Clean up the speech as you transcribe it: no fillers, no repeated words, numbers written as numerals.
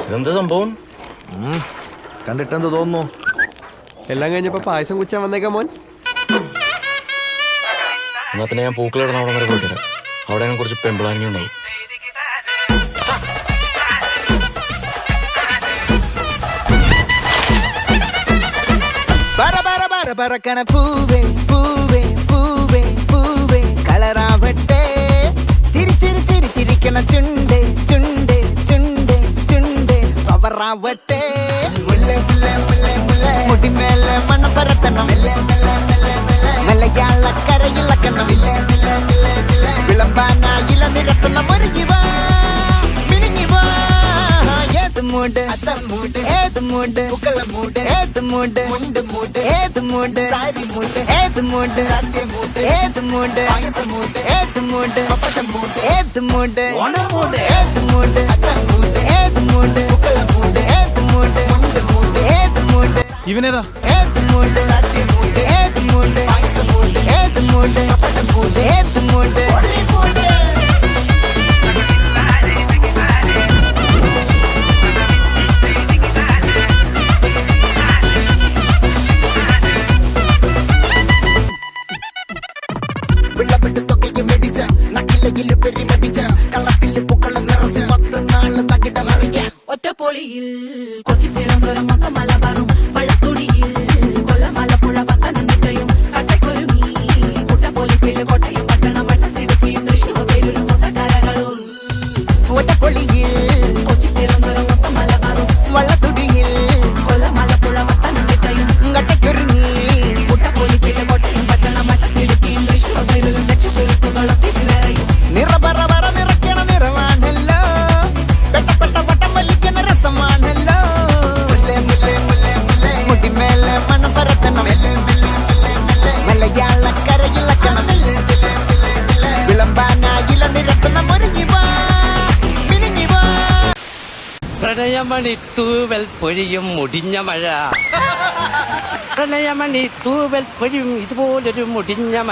ഇതെന്താ സംഭവം? കണ്ടിട്ടെന്ത് തോന്നുന്നു? എല്ലാം കഴിഞ്ഞപ്പോ പായസം കുച്ചാൻ വന്നേക്കാം മോൻ. എന്നാ പിന്നെ ഞാൻ പൂക്കളിടണ അവിടെ വരെ പോയിട്ട് അവിടെ ഞാൻ കുറച്ച് പെമ്പിളാനിങ് ഉണ്ടാവും. പറക്കണ പൂവേ പൂവേ പൂവേ പൂവേ കളറാവട്ടെ. ചിരി ചിരി ചിരി ചിരിക്കണ ചുണ്ടേ ചുണ്ടേ ചുണ്ടേ ചുണ്ടേ പവറാവട്ടെ. മുല്ല മുല്ല മുല്ല മുല്ല മുടിമേലെ മണം പരത്തണം. മലയാളക്കരയിളക്കണം. വിളമ്പാനായില നിരത്തണം. ഒരു ജീവ മിനിങ്ങിവാ. ഏത് മൂട് മൂട് ഏത് മൂട് പൂക്കള മൂട് ഏത് മൂട് മുണ്ട് മൂട് ഏത് മൂട് സാരി മൂട് ഏത് മൂട് സദ്യ മൂട് ഏത് മൂട് പായസം മൂട് ഏത് മൂട് പപ്പടം മൂട് ഏത് മൂട് ഓണം മൂട് ഏത് മൂട് അത്തം മൂട് ഏത് മൂട് പൂക്കള മൂട് ഏത് മൂട് മുണ്ട് മൂട് ഏത് മൂട് ഇവനേതാ? ഏത് മൂട് സദ്യ മൂട് ഏത് മൂട് പായസം മൂട് ഏത് മൂട് പപ്പടം മൂട് ഏത് മൂട് മൂട്. മെടിച്ച നക്കിലകില് പെരിമടിച്ച കളത്തില് പൂക്കള നിറച്ച് 10 നാള് നകിട മറിക്കാൻ. ഒറ്റപ്പൊളിയിൽ കൊച്ചി തിരുവനന്തപുരം മൊത്തം മലബാറും വള്ളത്തുടിയിൽ കൊല്ലമലപ്പുഴ പത്തനംതിട്ടയും കട്ടക്കൊരുമി കുട്ടപ്പൊലിപ്പില് കോട്ടയം പട്ടണം വട്ടത്തിടുക്കിയും തൃശ്ശൂർ പേരൂരും മൊത്തക്കരകളും. ഒറ്റപ്പൊളിയിൽ കൊച്ചി തിരുവനന്തപുരം മൊത്തം മലബാറും വള്ളത്തുടിയിൽ കൊല്ലമലപ്പുഴ പത്തനംതിട്ടയും കട്ടക്കൊരുങ്ങി കുട്ടപ്പൊലിപ്പില് കോട്ടയം പട്ടണം വട്ടത്തിടുക്കിയും തൃശ്ശൂർ പേരൂരും ലക്ഷപ്പെരുത്തുകളൊത്തി നിറയും. നിറപറ നിറയ്ക്കണ നിറമാണല്ലോ. പെട്ടപ്പെട്ട വട്ടം വലിക്കണ രസമാണല്ലോ. മുല്ലേ മുല്ലേ മുല്ലേ മുല്ലേ മുടിമേലെ മണം പരത്തണം. മലയാളക്കരയിളക്കണം. വിളമ്പാനായില നിരത്തണം. ഒരു ജീവ മിനിങ്ങിവാ. പ്രണയമണി തൂവൽ പൊഴിയും മുടിഞ്ഞ മഴ. പ്രണയമണി തൂവൽ പൊഴിയും ഇതുപോലൊരു മുടിഞ്ഞ മഴ.